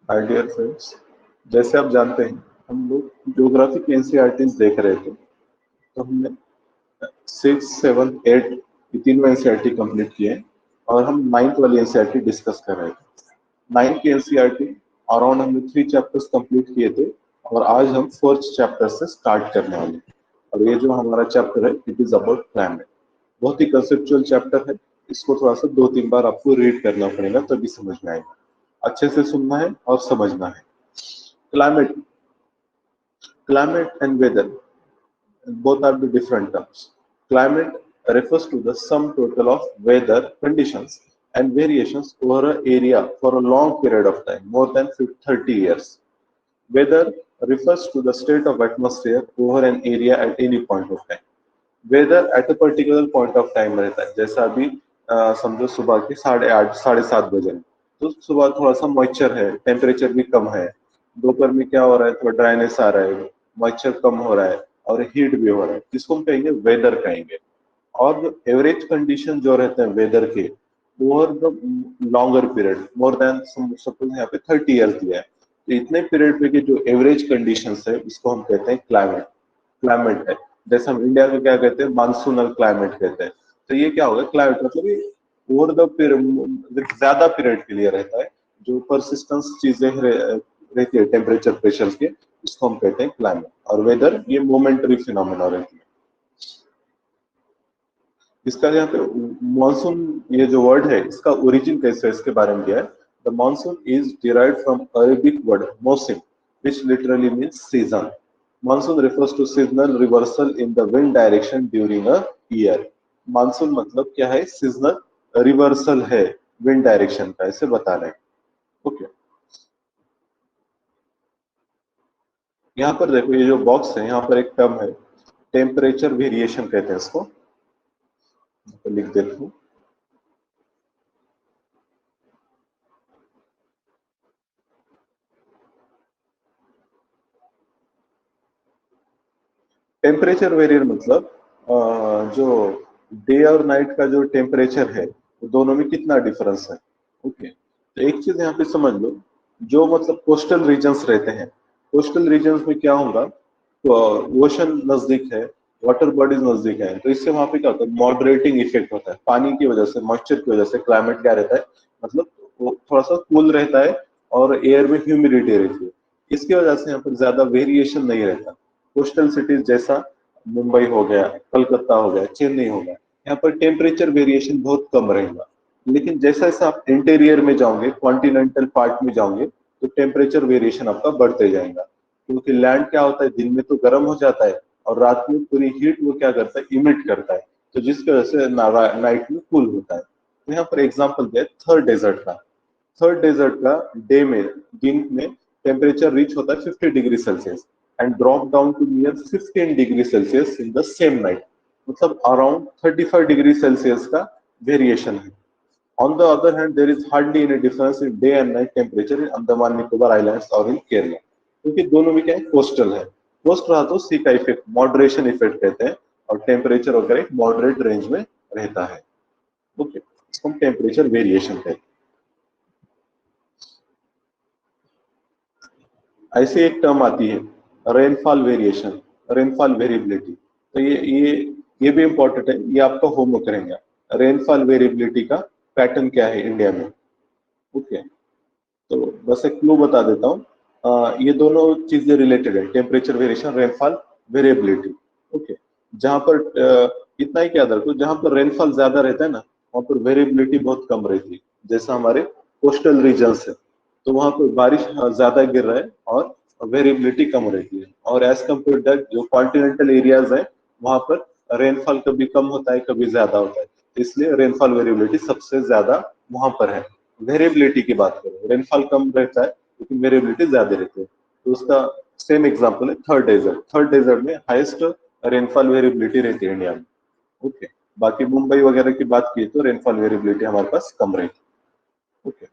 Hi dear friends, जैसे आप जानते हैं हम लोग ज्योग्राफी के एनसीईआरटीज देख रहे थे। तो हमने 6, 7, 8 ये तीनों एनसीईआरटी कंप्लीट किए हैं और हम 9th वाली एनसीईआरटी डिस्कस कर रहे थे। 9th की एनसीईआरटी अराउंड हमने 3 चैप्टर्स कंप्लीट किए थे और आज हम 4th चैप्टर से स्टार्ट करने वाले हैं। और ये जो हमारा चैप्टर है इट इज अबाउट क्लाइमेट। बहुत ही कंसेप्चुअल चैप्टर है। इसको थोड़ा सा 2-3 बार आपको रीड करना पड़ेगा तभी समझ में आएगा। अच्छे से सुनना है और समझना है। Climate climate and weather both are the different terms. Climate refers to the sum total of weather conditions and variations over an area for a long period of time, more than 30 years. Weather refers to the state of atmosphere over an area at any point of time. Weather at a particular point of time रहता है। जैसा अभी समझो सुबह के 8:30 7:30 बजे, तो सुबह थोड़ा सा मॉइस्चर है, टेम्परेचर भी कम है। दोपहर में क्या हो रहा है, थोड़ा ड्राइनेस आ रहा है, मॉइस्चर कम हो रहा है और हीट भी हो रहा है। इसको हम कहेंगे वेदर कहेंगे। और जो एवरेज कंडीशन जो रहते हैं वेदर के over the longer period, more than suppose यहाँ पे 30 ईयर्स दिया है, तो इतने पीरियड पे के जो एवरेज कंडीशंस है इसको हम कहते हैं क्लाइमेट। क्लाइमेट है। जैसे हम इंडिया में क्या कहते हैं, मानसूनल क्लाइमेट कहते हैं। तो ये क्या होगा, क्लाइमेट मतलब ये ओवर द पीरियड ज्यादा पीरियड के लिए रहता है। जो परसिस्टेंस चीजें रहती है टेम्परेचर प्रेशर के, इसको हम कहते हैं क्लाइमेट। और वेदर ये मोमेंटरी फिनोमेना रहती है। इसका यहाँ पे मानसून ये जो वर्ड है इसका ओरिजिन कैसे है इसके बारे में दिया है। The monsoon is derived from Arabic word मौसिम which literally means season. Monsoon refers to seasonal reversal in the wind direction during a year. Monsoon मतलब क्या है, सीजनल रिवर्सल है विंड डायरेक्शन का, ऐसे बता रहे हैं। ओके, यहाँ पर देखो ये जो बॉक्स है यहाँ पर एक टर्म है, टेम्परेचर वेरिएशन कहते हैं इसको। तो लिख देता हूँ। टेम्परेचर वेरियर मतलब जो डे और नाइट का जो टेम्परेचर है वो दोनों में कितना डिफरेंस है। ओके, तो एक चीज यहाँ पे समझ लो, जो मतलब कोस्टल रीजन्स रहते हैं, कोस्टल रीजन्स में क्या होगा, तो ओशन नजदीक है, वाटर बॉडीज नजदीक है, तो इससे वहां पे क्या होता है, मॉडरेटिंग इफेक्ट होता है। पानी की वजह से, मॉइस्चर की वजह से क्लाइमेट क्या रहता है, मतलब वो थोड़ा सा कूल रहता है और एयर में ह्यूमिडिटी रहती है। इसकी वजह से यहाँ पर ज्यादा वेरिएशन नहीं रहता। कोस्टल सिटीज जैसा मुंबई हो गया, कलकत्ता हो गया, चेन्नई हो गया, यहाँ पर टेम्परेचर वेरिएशन बहुत कम रहेगा। लेकिन जैसा जैसा आप इंटीरियर में जाओगे, कॉन्टिनेंटल पार्ट में जाओगे, तो टेम्परेचर वेरिएशन आपका बढ़ते जाएगा। क्योंकि लैंड क्या होता है, दिन में तो गर्म हो जाता है और रात में पूरी हीट वो क्या करता है, इमिट करता है। तो जिसकी वजह से नाइट में कूल होता है। तो यहाँ पर एग्जाम्पल दिया थर्ड डेजर्ट का। थर्ड डेजर्ट का डे में, दिन में टेम्परेचर रीच होता है 50 degree Celsius and drop down to near 15 degree Celsius in the same night. मतलब अराउंड 35 डिग्री सेल्सियस का वेरिएशन है। On the other hand, there is hardly any difference in day and night temperature in Andaman Nicobar Islands और in Kerala, क्योंकि दोनों में क्या है, coastal है। कोस्ट रहा तो सी का इफेक्ट, मॉडरेशन इफेक्ट कहते हैं, और टेम्परेचर वगैरह एक मॉडरेट रेंज में रहता है। ओके, इसको हम टेम्परेचर वेरिएशन कहते हैं। ऐसे एक टर्म आती है रेनफॉल वेरिएशन, रेनफॉल वेरिएबिलिटी। तो ये भी इंपॉर्टेंट है, ये आपका होमवर्क रहेगा। रेनफॉल वेरिएबिलिटी का पैटर्न क्या है इंडिया में। ओके, तो बस एक क्लू बता देता हूँ। ये दोनों चीजें रिलेटेड है, temperature variation, rainfall variability. Okay, जहां पर इतना ही याद रखो, जहां पर रेनफॉल ज्यादा रहता है ना, वहां पर वेरिएबिलिटी बहुत कम रहती है। जैसा हमारे कोस्टल रीजन्स है, तो वहां पर बारिश ज्यादा गिर रहा है और वेरिएबिलिटी कम रहती है। और एज कम्पेयर दैट जो कॉन्टिनेंटल एरियाज है, वहां पर रेनफॉल कभी कम होता है, कभी ज्यादा होता है। इसलिए रेनफॉल वेरिएबिलिटी सबसे ज्यादा वहां पर है। वेरिएबिलिटी की बात करें, रेनफॉल कम रहता है लेकिन वेरिएबिलिटी ज्यादा रहती है। तो उसका सेम एग्जांपल है थर्ड डेजर्ट। थर्ड डेजर्ट में हाईएस्ट रेनफॉल वेरिएबिलिटी रहती है इंडिया में। ओके, बाकी मुंबई वगैरह की बात की तो रेनफॉल वेरिएबिलिटी हमारे पास कम रहती है। ओके,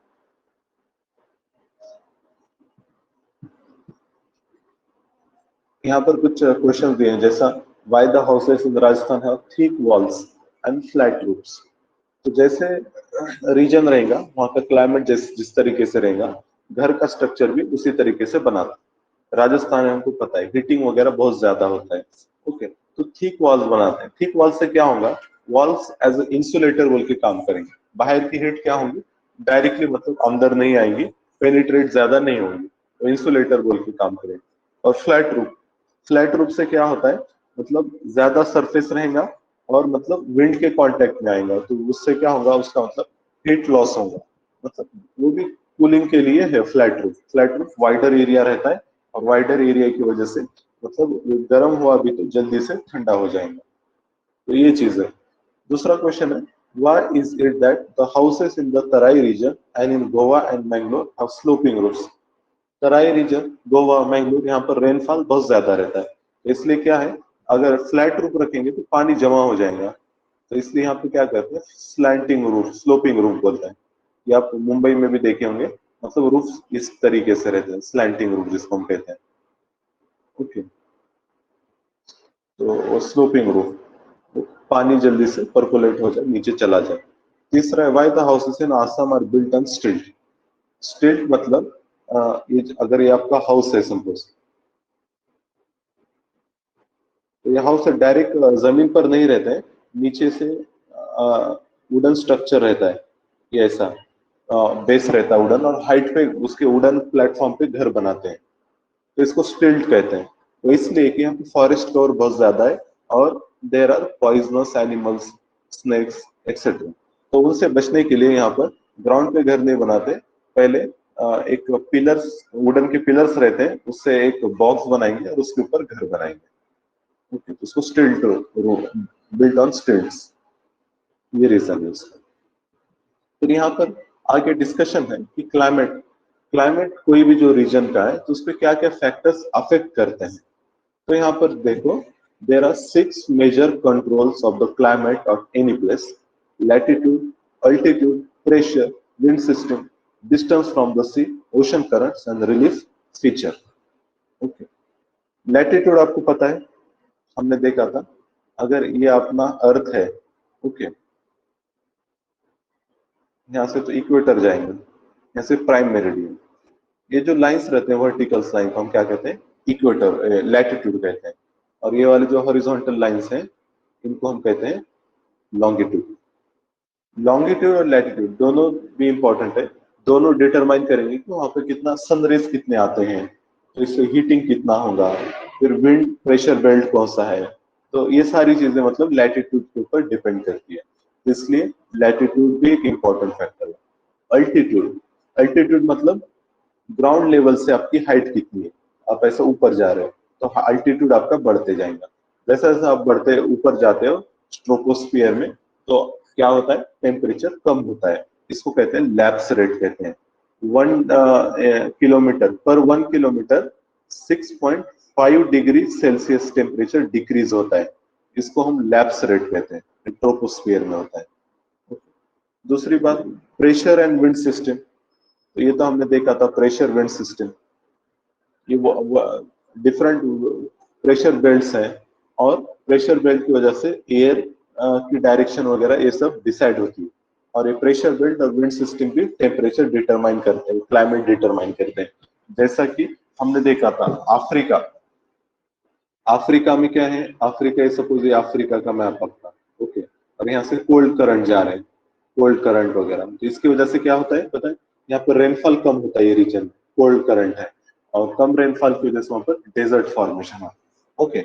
यहाँ पर कुछ क्वेश्चन दिए हैं, जैसा why the houses in Rajasthan have thick walls and flat roofs. तो जैसे रीजन रहेगा वहाँ का क्लाइमेट जिस तरीके से रहेगा, घर का स्ट्रक्चर भी उसी तरीके से बनाते हैं। राजस्थान में हमको पता है हीटिंग वगैरह बहुत ज्यादा होता है। ओके, तो थिक वॉल्स बनाते हैं। थिक वॉल से क्या होगा, वॉल्स एज ए इंसुलेटर बोल के काम करेंगे। बाहर की हीट क्या होंगी, डायरेक्टली मतलब अंदर नहीं आएंगी, पेनिट्रेट ज्यादा नहीं होंगी, तो इंसुलेटर बोल के काम करेंगे। और फ्लैट रूफ, फ्लैट रूफ से क्या होता है, मतलब ज्यादा सरफेस रहेगा और मतलब विंड के कांटेक्ट में आएगा, तो उससे क्या होगा, उसका मतलब हीट लॉस होगा। मतलब वो भी कूलिंग के लिए है flat roof. Flat roof wider area रहता है और वाइडर एरिया की वजह से मतलब गर्म हुआ भी तो जल्दी से ठंडा हो जाएगा। तो ये चीज है। दूसरा क्वेश्चन है, why is it that the houses in the Tarai region and in Goa and Mangalore have sloping roofs? Terai region, Goa, Mangalore, यहाँ पर रेनफॉल बहुत ज्यादा रहता है, तो इसलिए क्या है, अगर फ्लैट रूफ रखेंगे तो पानी जमा हो जाएगा, तो इसलिए यहाँ पे क्या करते हैं, स्लैंटिंग रूफ, स्लोपिंग रूफ बोलते हैं। ये आप मुंबई में भी देखे होंगे, मतलब रूफ इस तरीके से रहते हैं, स्लैंटिंग रूफ जिसको हम कहते हैं। ओके, तो वो स्लोपिंग रूफ, तो पानी जल्दी से परकोलेट हो जाए, नीचे चला जाए। तीसरा है, why the houses in Assam are built on stilt. Stilt मतलब ये अगर ये आपका हाउस है सपोज, तो ये हाउस डायरेक्ट जमीन पर नहीं रहते हैं, नीचे से वुडन स्ट्रक्चर रहता है, ये ऐसा बेस रहता है वुडन, और हाइट पे उसके वुडन प्लेटफॉर्म पे घर बनाते हैं, तो इसको स्टिल्ट कहते हैं। तो इसलिए कि यहाँ पे फॉरेस्ट कवर बहुत ज्यादा है और there are poisonous animals, snakes etcetera, तो उनसे बचने के लिए यहाँ पर ग्राउंड पे घर नहीं बनाते, पहले एक पिलर्स, वुडन के पिलर्स रहते हैं, उससे एक बॉक्स बनाएंगे और उसके ऊपर घर बनाएंगे। ओके, तो उसको स्टिल्ट रूफ, बिल्ट ऑन स्टिल्ट्स, ये रीजन है उसका। फिर यहाँ पर आगे डिस्कशन है कि क्लाइमेट, क्लाइमेट कोई भी जो रीजन का है तो उस पर क्या क्या फैक्टर्स अफेक्ट करते हैं। तो यहाँ पर देखो, there are 6 major controls of the climate of any place: latitude, altitude, pressure, wind system, distance from the sea, ocean currents and relief feature. Okay, latitude आपको पता है, हमने देखा था, अगर ये अपना अर्थ है, ओके, यहाँ से तो इक्वेटर जाएंगे, यहाँ से प्राइम मेरिडियन, ये जो लाइंस रहते हैं वर्टिकल लाइन को हम क्या कहते हैं, इक्वेटर, लैटिट्यूड कहते हैं, और ये वाले जो हॉरिजॉन्टल लाइंस हैं इनको हम कहते हैं लॉन्गिट्यूड। लॉन्गिट्यूड और लैटिट्यूड दोनों भी इंपॉर्टेंट है, दोनों डिटरमाइन करेंगे कि वहां पे कितना सनरेज कितने आते हैं, तो इससे हीटिंग कितना होगा, फिर विंड प्रेशर बेल्ट कौन सा है, तो ये सारी चीजें मतलब लैटिट्यूड के ऊपर डिपेंड करती है, इसलिए लैटिट्यूड भी एक इंपॉर्टेंट फैक्टर है। अल्टीट्यूड, अल्टीट्यूड मतलब ग्राउंड लेवल से आपकी हाइट कितनी है, आप ऐसे ऊपर जा रहे हो तो अल्टीट्यूड आपका बढ़ते जाएगा, जैसे जैसे आप बढ़ते ऊपर जाते हो स्ट्रोपोस्फियर में, तो क्या होता है, टेम्परेचर कम होता है, इसको कहते हैं लैप्स रेट कहते हैं। 1 किलोमीटर पर 1 kilometre 6.5 degree Celsius temperature decrease होता है, इसको हम लैप्स रेट कहते हैं, ट्रोपोस्फियर में होता है। दूसरी बात, प्रेशर एंड विंड सिस्टम, तो ये तो हमने देखा था, प्रेशर विंड सिस्टम, ये वो डिफरेंट प्रेशर बेल्ट्स हैं, और प्रेशर बेल्ट की वजह से एयर की डायरेक्शन वगैरह ये सब डिसाइड होती है, और ये प्रेशर बेल्ट और विंड सिस्टम भी टेम्परेचर डिटरमाइन करते हैं, क्लाइमेट डिटरमाइन करते हैं। जैसा कि हमने देखा था अफ्रीका, अफ्रीका में क्या है, अफ्रीका सपोज ये अफ्रीका का मैप अपना, ओके, और यहाँ से कोल्ड करंट जा रहे हैं, कोल्ड करंट वगैरह, तो इसकी वजह से क्या होता है पता है, यहाँ पर रेनफॉल कम होता है, ये रीजन कोल्ड करंट है, और कम रेनफॉल की वजह से वहां पर डेजर्ट फॉर्मेशन है। ओके,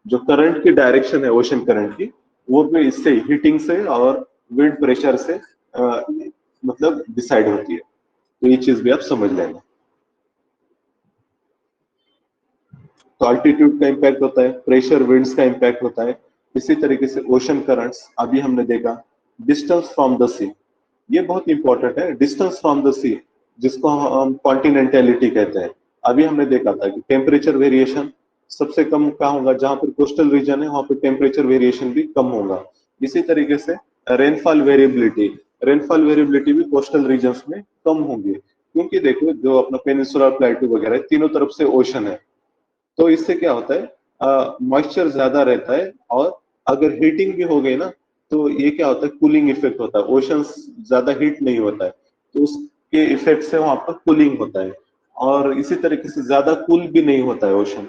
जो करंट की डायरेक्शन है ओशन करंट की, वो भी इससे हीटिंग से और विंड प्रेशर से मतलब डिसाइड होती है, तो ये चीज भी आप समझ लेना। तो अल्टीट्यूड का इम्पैक्ट होता है, प्रेशर विंड्स का इम्पैक्ट होता है, इसी तरीके से ओशन करंट्स अभी हमने देखा, डिस्टेंस फ्रॉम द सी, ये बहुत इंपॉर्टेंट है, डिस्टेंस फ्रॉम द सी जिसको हम कॉन्टिनेंटलिटी कहते हैं। अभी हमने देखा था कि टेम्परेचर वेरिएशन सबसे कम कहाँ होगा, जहां पर कोस्टल रीजन है वहां पर टेम्परेचर वेरिएशन भी कम होगा। इसी तरीके से रेनफॉल वेरिएबिलिटी, रेनफॉल वेरिएबिलिटी भी कोस्टल रीजन्स में कम होंगे, क्योंकि देखो जो अपना पेनिनसुलर प्लेटू वगैरह है, तीनों तरफ से ओशन है, तो इससे क्या होता है, मॉइस्चर ज्यादा रहता है, और अगर हीटिंग भी हो गई ना, तो ये क्या होता है, कूलिंग इफेक्ट होता है, ओशन ज्यादा हीट नहीं होता है, तो उस के इफेक्ट से वहां पर कूलिंग होता है, और इसी तरीके से ज्यादा कूल भी नहीं होता है ओशन,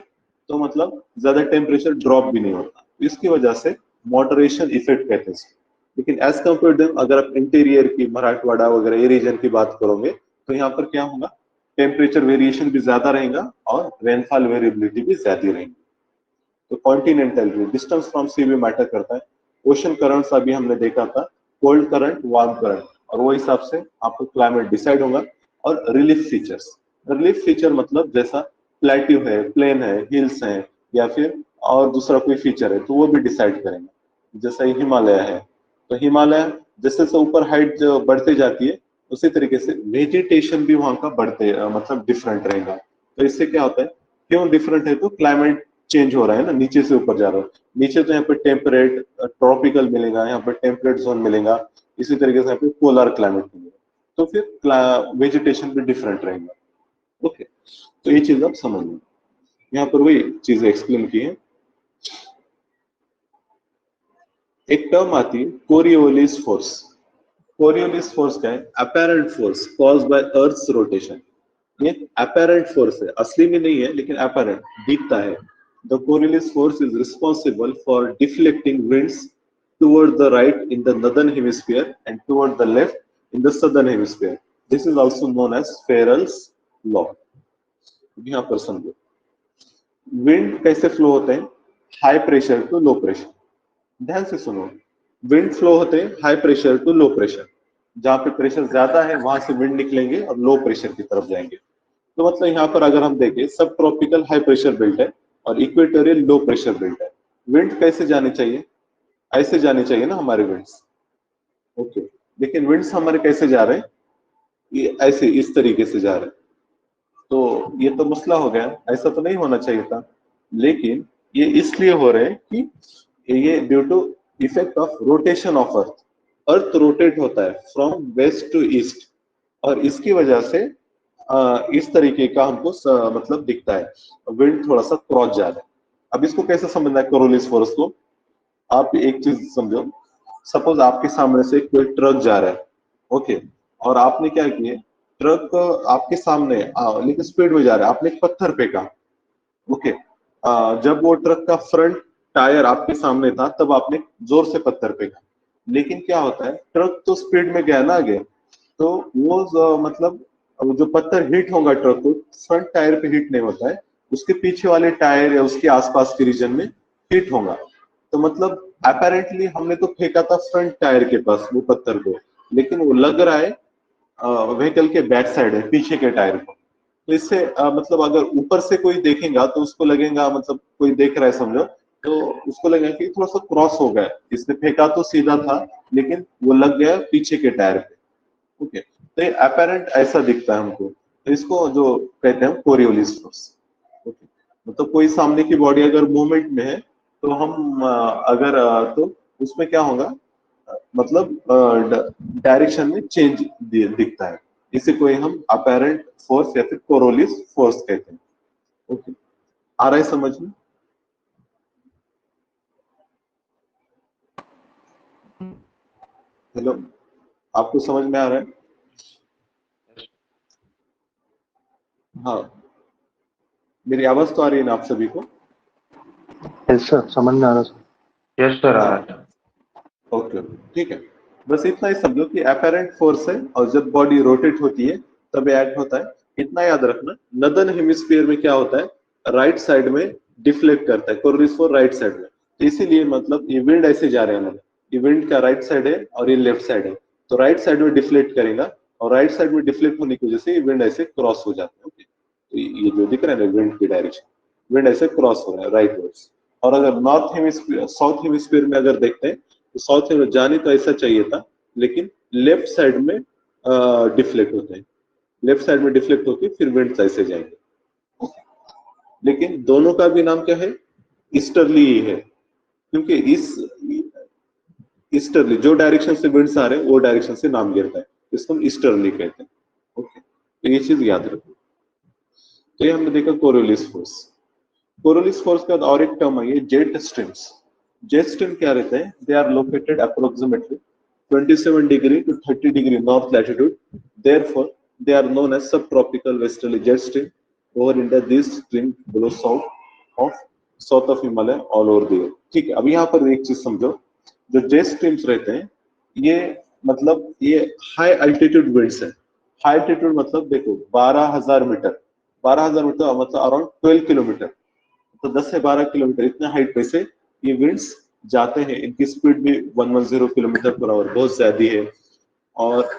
तो मतलब ज्यादा टेम्परेचर ड्रॉप भी नहीं होता, इसकी वजह से मॉडरेशन इफेक्ट कहते हैं इसको। लेकिन एज कम्पेयर अगर आप इंटीरियर की, मराठवाड़ा वगैरह ये रीजन की बात करोगे, तो यहाँ पर क्या होगा, टेम्परेचर वेरिएशन भी ज्यादा रहेगा और रेनफॉल वेरिएबिलिटी भी ज्यादा रहेगी। तो कॉन्टिनेंटल डिस्टेंस फ्रॉम सी भी मैटर करता है। ओशन करंट्स अभी हमने देखा था, कोल्ड करंट, वार्म करंट, और वो हिसाब से आपको क्लाइमेट डिसाइड होगा। और रिलीफ फीचर्स, रिलीफ फीचर मतलब जैसा प्लेट्यू है, प्लेन है, हिल्स है, या फिर और दूसरा कोई फीचर है, तो वो भी डिसाइड करेंगे। जैसा हिमालय है, तो हिमालय जैसे जैसे ऊपर हाइट बढ़ते जाती है, उसी तरीके से वेजिटेशन भी वहां का बढ़ते मतलब डिफरेंट रहेगा। तो इससे क्या होता है, क्यों डिफरेंट है, तो क्लाइमेट चेंज हो रहा है ना, नीचे से ऊपर जा रहा है। नीचे तो यहाँ पे टेम्परेट ट्रॉपिकल मिलेगा, यहाँ पे टेम्परेट जोन मिलेगा, इसी तरीके से यहाँ पे पोलर क्लाइमेट मिलेगा, तो फिर वेजिटेशन भी डिफरेंट रहेगा। ओके, तो ये चीज आप समझ लो, यहाँ पर वही चीजें एक्सप्लेन की है। एक टर्म आती है कोरियोलिस फोर्स। कोरियोलिस फोर्स क्या है, apparent force caused by earth's rotation. ये अपेरेंट फोर्स है, असली में नहीं है, लेकिन अपेरेंट दिखता है। The Coriolis force is responsible for deflecting winds toward the right in the northern hemisphere and toward the left in the southern hemisphere. This is also known as Ferrel's law. यहाँ पर समझो, wind कैसे flow होते हैं, high pressure to low pressure. ध्यान से सुनो, wind flow होते हैं high pressure to low pressure, जहां पे प्रेशर ज्यादा है वहां से विंड निकलेंगे और लो प्रेशर की तरफ जाएंगे। तो मतलब यहाँ पर अगर हम देखें, सब ट्रॉपिकल हाई प्रेशर बेल्ट है और इक्वेटोरियल लो प्रेशर बेल्ट है। विंड कैसे जाने चाहिए, ऐसे जाने चाहिए ना हमारे विंड्स। ओके, लेकिन विंड्स हमारे कैसे जा रहे हैं, ये ऐसे इस तरीके से जा रहे हैं। तो ये तो मसला हो गया, ऐसा तो नहीं होना चाहिए था। लेकिन ये इसलिए हो रहे हैं कि ये due to effect of rotation of earth. Earth rotate होता है फ्रॉम वेस्ट टू ईस्ट, और इसकी वजह से इस तरीके का हमको मतलब दिखता है, विंड थोड़ा सा क्रॉस जा रहा है। अब इसको कैसे समझना है कोरियोलिस फोर्स को, आप एक चीज समझो। सपोज आपके सामने से कोई ट्रक जा रहा है, ओके, और आपने क्या किया, ट्रक आपके सामने लेकिन स्पीड में जा रहा है, आपने एक पत्थर फेंका। ओके, जब वो ट्रक का फ्रंट टायर आपके सामने था, तब आपने जोर से पत्थर फेंका। लेकिन क्या होता है, ट्रक तो स्पीड में गया ना आगे, तो वो मतलब जो पत्थर हिट होगा ट्रक को, फ्रंट टायर पे हिट नहीं होता है, उसके पीछे वाले टायर या उसके आसपास के रीजन में हिट होगा। तो मतलब अपेरेंटली हमने तो फेंका था फ्रंट टायर के पास वो पत्थर को, लेकिन वो लग रहा है व्हीकल के बैक साइड है, पीछे के टायर को। तो इससे मतलब अगर ऊपर से कोई देखेगा तो उसको लगेगा, मतलब कोई देख रहा है समझो, तो उसको लगेगा कि थोड़ा सा क्रॉस हो गया, इसने फेंका तो सीधा था लेकिन वो लग गया पीछे के टायर पे। ओके, तो ये अपेरेंट ऐसा दिखता है हमको, तो इसको जो कहते हैं कोरियोलिस फोर्स। ओके, मतलब कोई सामने की बॉडी अगर मूवमेंट में है, तो हम अगर तो उसमें क्या होगा, मतलब डायरेक्शन में चेंज दिखता है। इसे कोई हम अपेरेंट फोर्स या फिर कोरियोलिस फोर्स कहते हैं। ओके, आ रहा है समझ में? हेलो, आपको समझ में आ रहा है? हाँ, मेरी आवाज तो आ रही है ना आप सभी को? यस सर, समझ में आ रहा सर। यस सर, आ हाँ, रहा है। ओके, ठीक है। बस इतना ही समझो कि अपेरेंट फोर्स है, और जब बॉडी रोटेट होती है तब एक्ट होता है। इतना याद रखना, नदर्न हेमिस्फीयर में क्या होता है, राइट साइड में डिफ्लेक्ट करता है कोरियोलिस फोर्स, राइट साइड में। तो इसीलिए मतलब ये विंड ऐसे जा रहे हैं हमारे, ये विंड का राइट साइड है और ये लेफ्ट साइड है, तो राइट साइड में डिफ्लेक्ट करेगा, और राइट साइड में डिफ्लेक्ट होने की वजह से ये विंड ऐसे क्रॉस हो जाता है। ओके, तो ये जो दिख रहा है ना विंड की डायरेक्शन, विंड ऐसे क्रॉस हो रहा है राइट वर्ड्स। और अगर नॉर्थ हेमिस्फीयर, साउथ हेमिस्फीयर में अगर देखते हैं, तो साउथ में जाने तो ऐसा चाहिए था, लेकिन लेफ्ट साइड में डिफ्लेक्ट होते हैं, लेफ्ट साइड में डिफ्लेक्ट होके फिर विंड्स ऐसे जाएंगे। लेकिन दोनों का भी नाम क्या है, ईस्टर्ली ही है, क्योंकि इस ईस्टर्ली जो डायरेक्शन से विंड्स आ रहे हैं वो डायरेक्शन से नाम गिरता है, इसको हम ईस्टर्ली कहते हैं। ओके, तो ये चीज याद रखो। तो ये हमने देखा कोरियोलिस फोर्स। कोरियोलिस फोर्स के बाद और एक टर्म आई है जेट स्ट्रीम्स। जेट स्ट्रीम क्या रहते हैं, they are located approximately 27 degree to 30 degree north latitude, therefore they are known as subtropical westerly jet stream. Over India, this stream blows south of Himalaya all over the earth. ठीक है, अब यहाँ पर एक चीज समझो, जो जेट स्ट्रीम्स रहते हैं ये मतलब ये हाई अल्टीट्यूड विंड्स है। हाई अल्टीट्यूड मतलब देखो 12,000 मीटर, 12,000 मीटर मतलब अराउंड 12 किलोमीटर, तो 10 से 12 किलोमीटर इतने हाइट पे से ये विंड्स जाते हैं। इनकी स्पीड भी 110 किलोमीटर पर आवर, बहुत ज्यादा है। और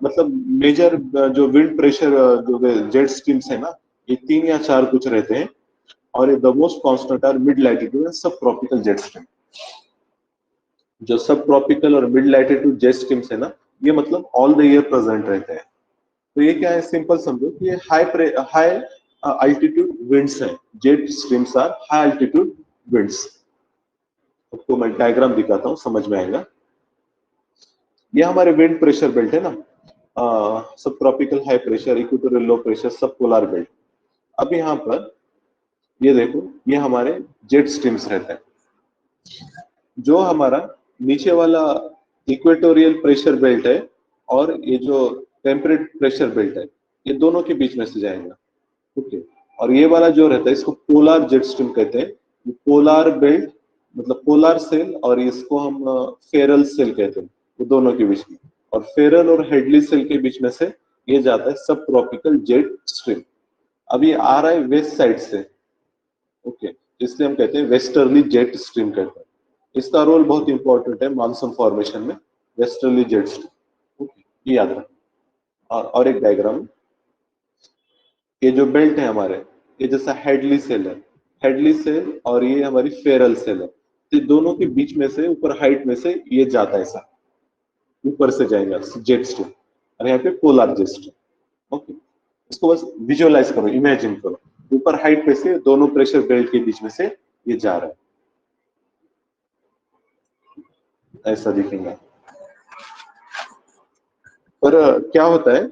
मतलब मेजर जो विंड प्रेशर जो जेट स्ट्रीम्स है ना, ये 3 या 4 कुछ रहते हैं। और the most constant are mid latitude subtropical jet stream. जो सब ट्रॉपिकल और मिड लैटिट्यूड जेट स्ट्रीम्स है ना, ये मतलब ऑल द ईयर प्रेजेंट रहते हैं। तो ये क्या है, सिंपल समझो कि ये हाई अल्टीट्यूड विंड्स हैं। Jet streams are high altitude winds. आपको मैं डायग्राम दिखाता हूँ, समझ में आएगा। ये हमारे विंड प्रेशर बेल्ट है ना, सब tropical high pressure, equatorial low pressure, सब पोलर बेल्ट। अब यहाँ पर ये देखो, ये हमारे जेट स्ट्रीम्स रहते हैं। जो हमारा नीचे वाला इक्वेटोरियल प्रेशर बेल्ट है और ये जो टेम्परेट प्रेशर बेल्ट है, ये दोनों के बीच में से जाएगा। ओके, और ये वाला जो रहता है इसको पोलर जेट स्ट्रीम कहते हैं। पोलर बेल्ट मतलब पोलर सेल, और इसको हम फेरल सेल कहते हैं, वो दोनों के बीच में। और फेरल और हेडली सेल के बीच में से ये जाता है सब ट्रॉपिकल जेट स्ट्रीम। अब ये आ रहा है वेस्ट साइड से, ओके, इसलिए हम कहते हैं वेस्टर्ली जेट स्ट्रीम कहते हैं। इसका रोल बहुत इंपॉर्टेंट है मानसून फॉर्मेशन में, वेस्टर्ली जेट स्ट्रीम। ओके, ये याद रखना। और एक डायग्राम, ये जो बेल्ट है हमारे, ये जैसा हेडली सेल है, हेडली सेल, और ये हमारी फेरल सेल है। तो दोनों के बीच में से ऊपर हाइट में से ये जाता है, ऐसा ऊपर से जाएगा जेट स्ट्रीम, और यहाँ पे पोलर जेट स्ट्रीम। ओके, इसको बस विजुअलाइज करो, इमेजिन करो, ऊपर हाइट पे से दोनों प्रेशर बेल्ट के बीच में से ये जा रहा है, ऐसा दिखेगा। पर क्या होता है,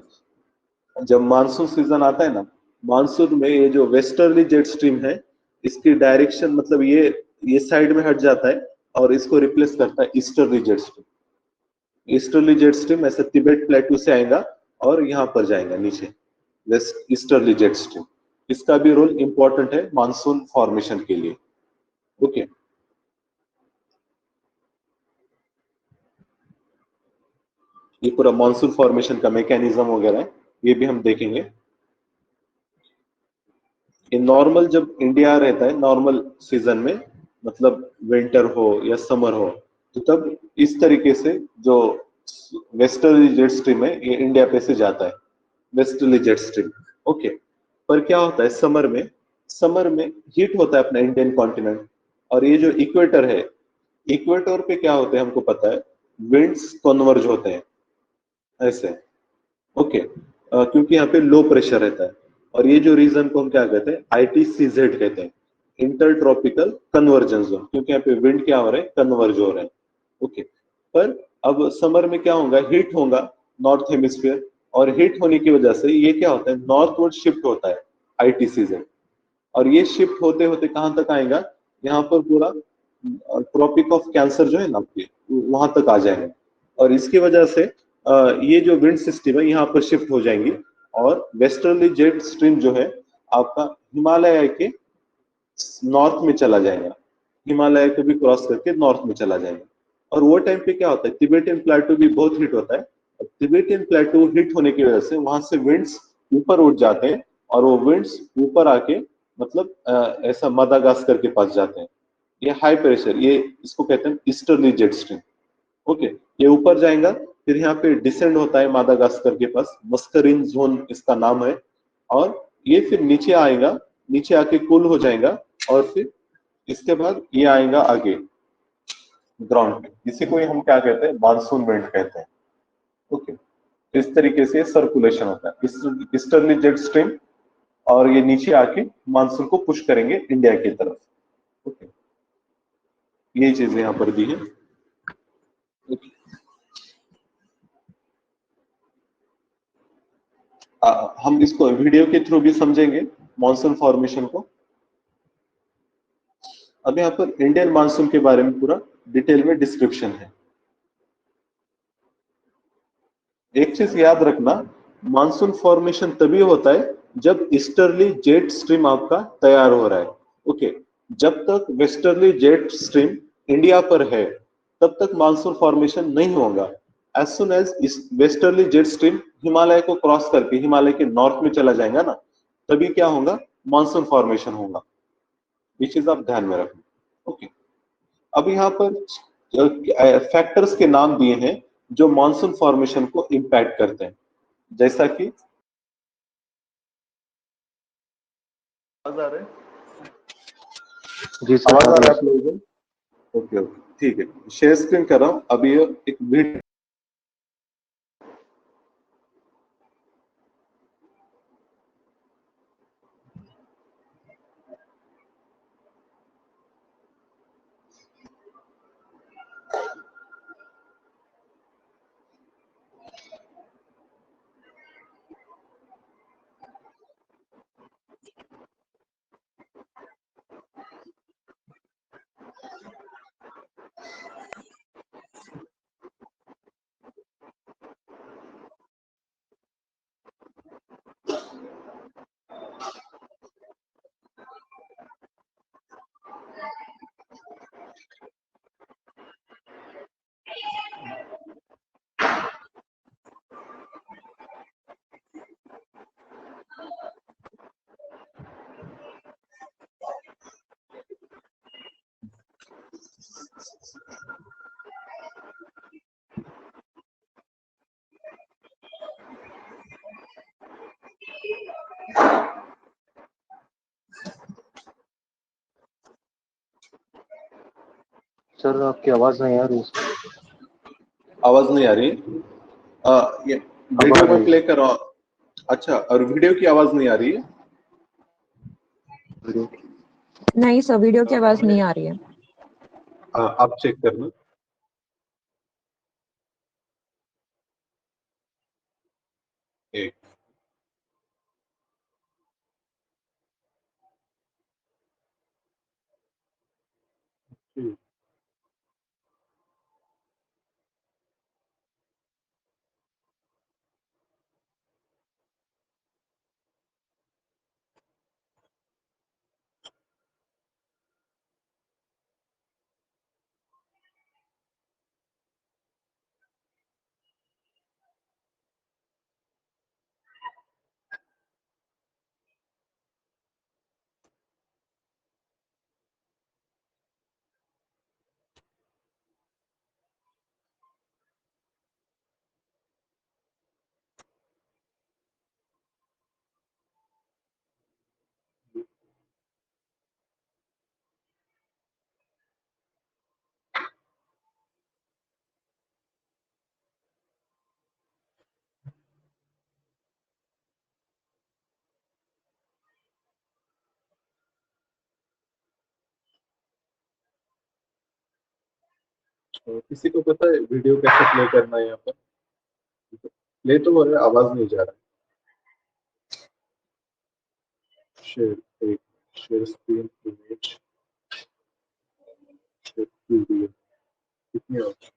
जब मानसून सीजन आता है ना, मानसून में ये जो वेस्टर्ली जेट स्ट्रीम है, इसकी डायरेक्शन मतलब ये साइड में हट जाता है और इसको रिप्लेस करता है easterly jet stream. Easterly jet stream ऐसे तिबेट प्लेटू से आएगा और यहाँ पर जाएगा नीचे, वेस्ट ईस्टर्ली जेट स्ट्रीम। इसका भी रोल इंपॉर्टेंट है मानसून फॉर्मेशन के लिए। ओके, ये पूरा मानसून फॉर्मेशन का मैकेनिज्म वगैरह है, ये भी हम देखेंगे। ये नॉर्मल जब इंडिया रहता है नॉर्मल सीजन में, मतलब विंटर हो या समर हो, तो तब इस तरीके से जो वेस्टर्ली जेट स्ट्रीम है ये इंडिया पे से जाता है, वेस्टर्ली जेट स्ट्रीम। ओके, पर क्या होता है समर में हीट होता है अपना इंडियन कॉन्टिनेंट, और ये जो इक्वेटर है, इक्वेटर पे क्या होते हैं हमको पता है, विंड्स कन्वर्ज होते हैं ऐसे। ओके, क्योंकि यहाँ पे लो प्रेशर रहता है, और ये जो रीजन को हम क्या कहते हैं, ITCZ कहते हैं, इंटर ट्रॉपिकल कन्वर्जन जोन, क्योंकि यहाँ पे विंड क्या हो रहे हैं, कन्वर्ज हो रहे हैं। ओके, पर अब समर में क्या होगा, हीट होगा नॉर्थ हेमिस्फीयर, और हीट होने की वजह से ये क्या होता है, नॉर्थवर्ड शिफ्ट होता है ITCZ, और ये शिफ्ट होते होते कहाँ तक आएगा, यहाँ पर पूरा ट्रॉपिक ऑफ कैंसर जो है ना, वहां तक आ जाएगा। और इसकी वजह से ये जो विंड सिस्टम है यहाँ पर शिफ्ट हो जाएंगी, और वेस्टर्ली जेट स्ट्रीम जो है आपका हिमालय के नॉर्थ में चला जाएगा, हिमालय को भी क्रॉस करके नॉर्थ में चला जाएगा। और वो टाइम पे क्या होता है, तिबेटियन प्लेटो भी बहुत हिट होता है। तिबेटियन प्लेटो हिट होने की वजह से वहां से विंड्स ऊपर उठ जाते हैं, और वो विंड्स ऊपर आके मतलब ऐसा मदागास्कर के पास जाते हैं। ये हाई प्रेशर, ये इसको कहते हैं ईस्टर्ली जेट स्ट्रीम। ओके, ये ऊपर जाएगा, फिर यहाँ पे डिसेंड होता है मादागास्कर के पास, मस्करिन जोन इसका नाम है, और ये फिर नीचे आएगा, नीचे आके कूल हो जाएगा, और फिर इसके बाद ये आएगा आगे ग्राउंड पे। इसी को हम क्या कहते हैं, मानसून विंड कहते हैं। ओके, इस तरीके से सर्कुलेशन होता है ईस्टर्ली जेट स्ट्रीम, और ये नीचे आके मानसून को पुश करेंगे इंडिया की तरफ। ओके, यही चीजें यहाँ पर दी है। हम इसको वीडियो के थ्रू भी समझेंगे मॉनसून फॉर्मेशन को। अब यहाँ पर इंडियन मानसून के बारे में पूरा डिटेल में डिस्क्रिप्शन है। एक चीज याद रखना मानसून फॉर्मेशन तभी होता है जब ईस्टर्ली जेट स्ट्रीम आपका तैयार हो रहा है। ओके, जब तक वेस्टर्ली जेट स्ट्रीम इंडिया पर है तब तक मानसून फॉर्मेशन नहीं होगा। As soon as westerly jet stream Himalaya को क्रॉस करके हिमालय के नॉर्थ में चला जाएगा ना, तभी क्या होगा, मानसून फॉर्मेशन होगा। ये चीज आप ध्यान में रखना। ओके, अब यहाँ पर फैक्टर्स के नाम दिए हैं जो मानसून फॉर्मेशन को इम्पैक्ट करते हैं, जैसा कि आवाज आ रहा है, जी सर, आवाज आ आ रहा रही है है आप सर। लोगों को? ओके ओके, ठीक है, शेयर स्क्रीन कर रहा हूँ अभी। ये एक वीडियो, सर आपकी आवाज नहीं आ रही है सर। आवाज नहीं आ रही? ये अब आ वीडियो में रही प्ले है कर रहा हूँ। अच्छा, और वीडियो की आवाज नहीं आ रही है? वीडियो। नहीं सर, वीडियो की आवाज मैं नहीं आ रही है। आप चेक करना। एक, तो किसी को पता है वीडियो कैसे प्ले करना है? यहाँ पर प्ले तो हो रहा है, आवाज नहीं जा रहा है। शेयर, एक शेयर स्क्रीन, इमेज, वीडियो, कितने ऑप्शन?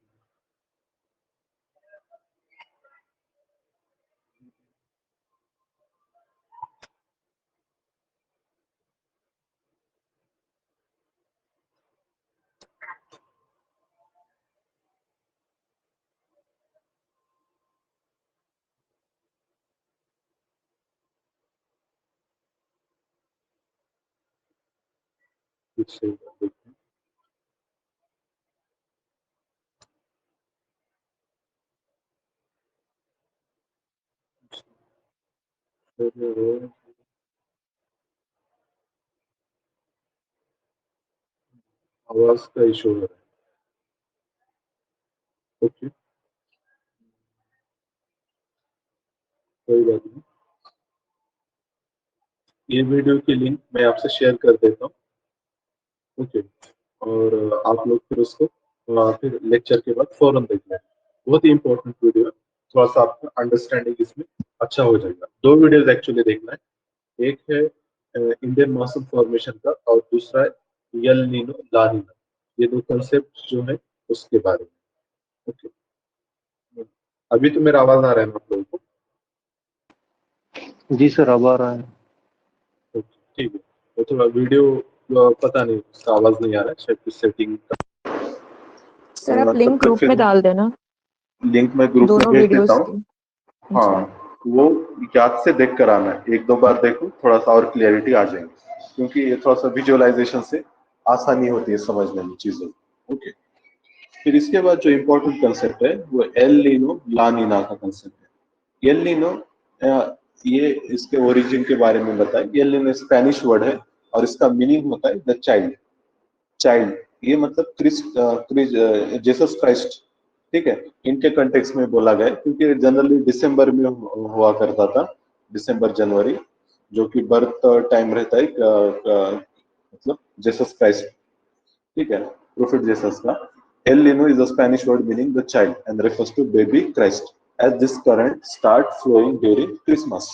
कुछ सही बात देखते हैं। फिर आवाज का इशू हो रहा है। ओके, कोई बात नहीं, ये वीडियो की लिंक मैं आपसे शेयर कर देता हूँ। ओके, और आप लोग फिर उसको फिर लेक्चर के बाद फौरन देख लें। बहुत ही इंपॉर्टेंट वीडियो है, थोड़ा सा आपका अंडरस्टैंडिंग इसमें अच्छा हो जाएगा। दो वीडियोस एक्चुअली देखना है, एक है इंडियन मॉनसून फॉर्मेशन का और दूसरा है यल नीनो ला नीना। ये दो कंसेप्ट जो है उसके बारे में। ओके, अभी तो मेरा आवाज आ रहा है ना आप लोगों को? जी सर, अब आ रहा है। ठीक है, तो थोड़ा वीडियो पता नहीं, उसका आवाज नहीं आ रहा है, शायद कुछ सेटिंग। सर आप तब लिंक तक ग्रुप फिर में डाल देना लिंक मैं ग्रुप में दोनों भेज देता वीडियोस हूँ। की। हाँ, जी वो याद से देख कर आना है, एक दो बार देखो, थोड़ा सा और क्लियरिटी आ जाएगी, क्योंकि ये थोड़ा सा विजुअलाइजेशन से आसानी होती है समझने में चीजों। ओके, फिर इसके बाद जो इम्पोर्टेंट कंसेप्ट है वो एल नीनो ला नीना का कंसेप्ट है। एल नीनो, ये इसके ओरिजिन के बारे में बताएं। एल नीनो स्पेनिश वर्ड है और इसका मीनिंग होता है द चाइल्ड। चाइल्ड, ये मतलब जीसस क्राइस्ट, ठीक है, इनके कंटेक्स्ट में बोला गया है, क्योंकि जनरली दिसंबर में हुआ करता था, दिसंबर जनवरी, जो कि बर्थ टाइम रहता है मतलब जीसस क्राइस्ट, ठीक है, प्रोफेट जीसस का। El Nino is a Spanish word meaning the child and refers to baby Christ as this current start flowing during Christmas.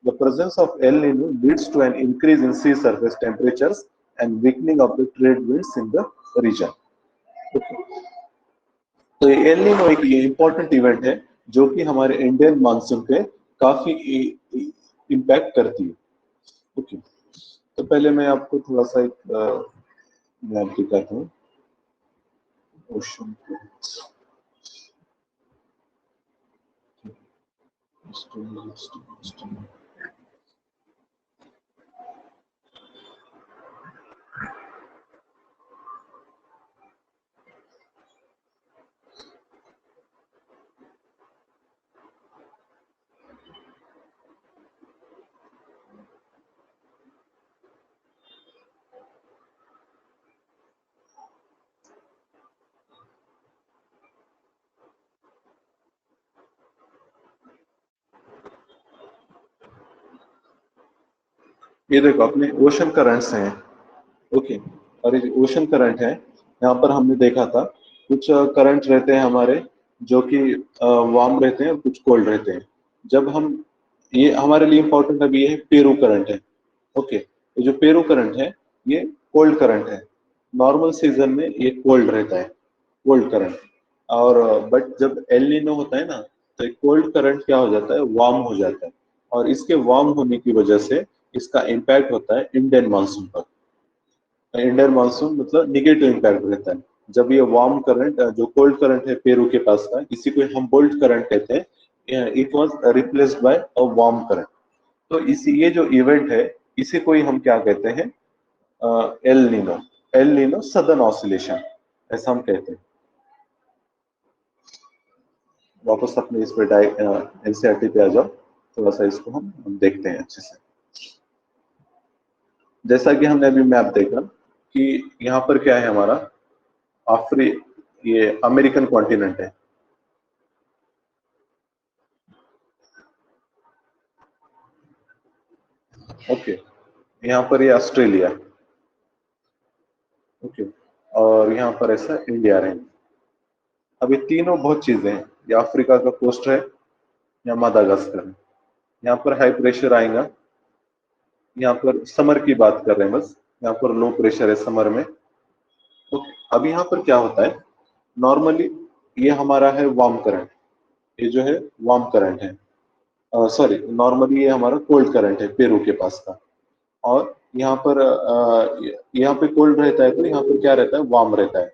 The presence of El Nino leads to an increase in sea surface temperatures and weakening of the trade winds in the region. Okay. तो ये El Nino एक important event है जो कि हमारे Indian monsoon पे काफी impact करती है। ओके, तो पहले मैं आपको थोड़ा सा एक मैप दिखाता हूँ ओशन को। ये देखो अपने ओशन करंट्स हैं। ओके, और ये ओशन करंट है, यहाँ पर हमने देखा था कुछ करंट रहते हैं हमारे जो कि वार्म रहते हैं, कुछ कोल्ड रहते हैं। जब हम, ये हमारे लिए इंपॉर्टेंट अभी ये है पेरू करंट है। ओके, तो जो पेरू करंट है ये कोल्ड करंट है। नॉर्मल सीजन में ये कोल्ड रहता है, कोल्ड करंट। और बट जब एल नीनो होता है ना, तो कोल्ड करंट क्या हो जाता है, वार्म हो जाता है, और इसके वार्म होने की वजह से इसका इम्पैक्ट होता है इंडियन मानसून पर। इंडियन मानसून मतलब निगेटिव इम्पैक्ट रहता है जब ये वार्म करंट, जो कोल्ड करंट है पेरू के पास का, इसी को हम बोल्ट करंट कहते हैं, it was replaced by a warm current. तो इसी, ये जो इवेंट है इसी को ही हम क्या कहते हैं, El Nino. El Nino southern oscillation, ऐसा हम कहते हैं। वापस अपने इस पे एनसीईआरटी पे आ जाओ, थोड़ा सा इसको हम देखते हैं अच्छे से। जैसा कि हमने अभी मैप देखा कि यहाँ पर क्या है हमारा, अफ्री ये अमेरिकन कॉन्टिनेंट है। ओके, यहाँ पर ये ऑस्ट्रेलिया। ओके, और यहाँ पर ऐसा इंडिया रहेंगे। अब ये तीनों बहुत चीजें हैं, ये अफ्रीका का कोस्ट है, या मादागास्कर है। यहाँ पर हाई प्रेशर आएगा, यहाँ पर समर की बात कर रहे हैं बस, यहाँ पर लो प्रेशर है समर में। ओके, अब यहाँ पर क्या होता है, नॉर्मली ये हमारा है वार्म करंट, ये जो है वार्म करंट है, सॉरी नॉर्मली ये हमारा कोल्ड करंट है पेरू के पास का। और यहाँ पर यहाँ पे कोल्ड रहता है, तो यहाँ पर क्या रहता है, वार्म रहता है,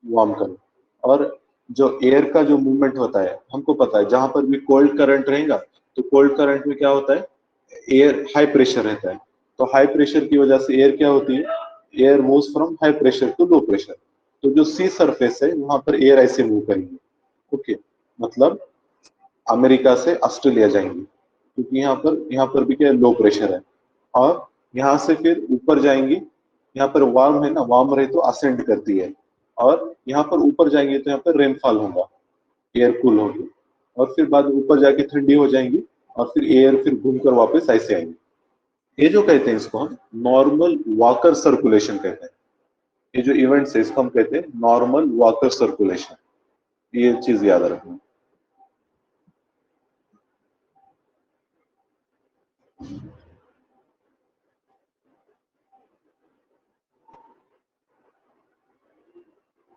वार्म करंट। और जो एयर का जो मूवमेंट होता है, हमको पता है जहां पर भी कोल्ड करंट रहेगा तो कोल्ड करंट में क्या होता है, एयर हाई प्रेशर रहता है। तो हाई प्रेशर की वजह से एयर क्या होती है, air moves from high pressure to low pressure. तो जो सी सरफेस है वहां पर एयर ऐसे मूव करेंगे। ओके, मतलब अमेरिका से ऑस्ट्रेलिया जाएंगे, क्योंकि यहाँ पर भी क्या लो प्रेशर है। और यहाँ से फिर ऊपर जाएंगी, यहाँ पर वार्म है ना, वार्म रहे तो असेंड करती है, और यहाँ पर ऊपर जाएंगे तो यहाँ पर रेनफॉल होगा, एयर कूल होगी, और फिर बाद में ऊपर जाके ठंडी हो जाएंगी, और फिर एयर फिर घूमकर वापस ऐसे आएंगे। ये जो कहते हैं इसको हम नॉर्मल वाकर सर्कुलेशन कहते हैं। ये जो इवेंट्स है इसको हम कहते हैं नॉर्मल वाकर सर्कुलेशन। ये चीज याद रखना।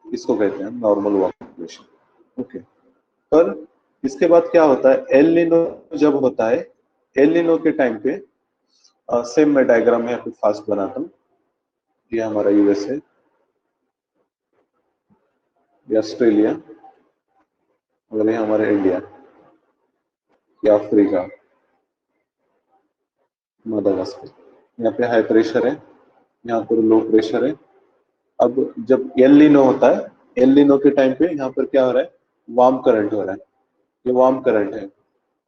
इसको कहते हैं नॉर्मल वाकर सर्कुलेशन। ओके, पर इसके बाद क्या होता है, एल नीनो जब होता है एल नीनो के टाइम पे सेम मैं डायग्राम यहाँ पे फास्ट बनाता हूँ। ये हमारा यूएस है, ये ऑस्ट्रेलिया, और ये हमारा इंडिया, ये अफ्रीका, मादागास्कर। यहाँ पे हाई प्रेशर है, यहाँ पर लो प्रेशर है। अब जब एल नीनो होता है, एल नीनो के टाइम पे यहाँ पर क्या हो रहा है, वार्म करंट हो रहा है, ये वार्म करंट है।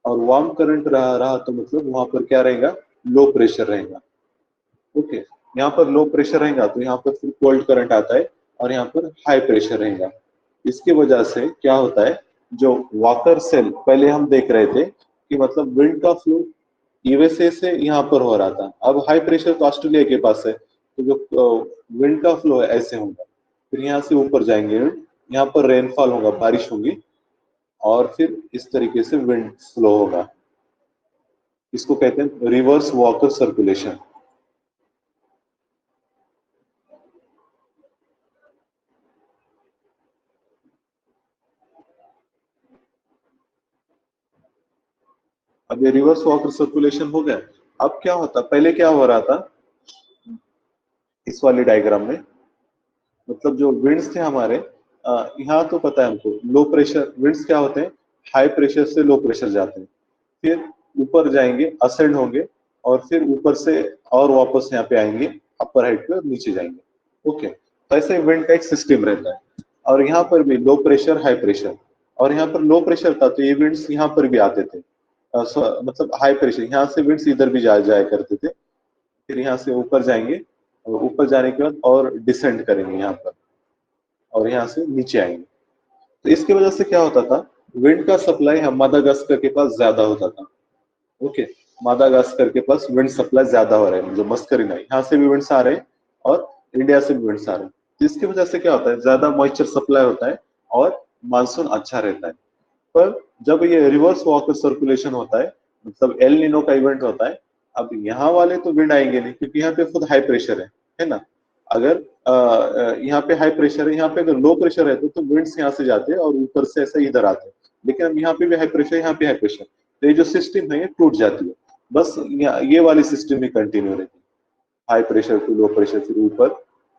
और वार्म करंट रहा तो मतलब वहां पर क्या रहेगा, लो प्रेशर रहेगा। ओके, यहाँ पर लो प्रेशर रहेगा तो यहाँ पर फिर कोल्ड करंट आता है, और यहाँ पर हाई प्रेशर रहेगा। इसकी वजह से क्या होता है, जो वाकर सेल पहले हम देख रहे थे कि मतलब विंड का फ्लो यूएसए से यहाँ पर हो रहा था, अब हाई प्रेशर तो ऑस्ट्रेलिया के पास है, तो जो विंड का फ्लो है ऐसे होगा, फिर यहाँ से ऊपर जाएंगे विंड, यहाँ पर रेनफॉल होगा, बारिश होगी, और फिर इस तरीके से विंड फ्लो होगा। इसको कहते हैं रिवर्स वॉकर सर्कुलेशन। अब ये रिवर्स वॉकर सर्कुलेशन हो गया। अब क्या होता, पहले क्या हो रहा था इस वाली डायग्राम में, मतलब जो विंड्स थे हमारे, यहाँ तो पता है हमको लो प्रेशर विंड्स क्या होते हैं, हाई प्रेशर से लो प्रेशर जाते हैं, फिर ऊपर जाएंगे, असेंड होंगे, और फिर ऊपर से और वापस यहाँ पे आएंगे, अपर हाइट पे, और नीचे जाएंगे। ओके, तो ऐसे विंड का एक सिस्टम रहता है। और यहाँ पर भी लो प्रेशर हाई प्रेशर, और यहाँ पर लो प्रेशर था तो ये विंड्स यहाँ पर भी आते थे, मतलब हाई प्रेशर यहाँ से विंड्स इधर भी जाया करते थे, फिर यहाँ से ऊपर जाएंगे, और ऊपर जाने के बाद और डिसेंड करेंगे यहाँ पर, और यहाँ से नीचे आएंगे। तो इसकी वजह से क्या होता था, विंड का सप्लाई हम मादागास्कर के पास ज्यादा होता था। ओके, मादागास्कर के पास विंड सप्लाई ज्यादा हो रहा है, जो मस्करिन है, यहाँ से भी विंड्स आ रहे हैं और इंडिया से भी विंड्स आ रहे हैं। तो इसकी वजह से क्या होता है, ज्यादा मॉइस्चर सप्लाई होता है और मानसून अच्छा रहता है। पर जब ये रिवर्स वॉकर सर्कुलेशन होता है, मतलब एल नीनो का इवेंट होता है, अब यहाँ वाले तो विंड आएंगे नहीं, क्योंकि यहाँ पे खुद हाई प्रेशर है ना। अगर यहाँ पे हाई प्रेशर है, यहाँ पे अगर लो प्रेशर है तो विंड्स यहाँ से जाते हैं और ऊपर से ऐसे इधर आते हैं। लेकिन अब यहाँ पे भी हाई प्रेशर, यहाँ पे हाई प्रेशर, तो ये जो सिस्टम है ये टूट जाती है। बस ये वाली सिस्टम ही कंटिन्यू रहती है, high pressure to low pressure, फिर ऊपर,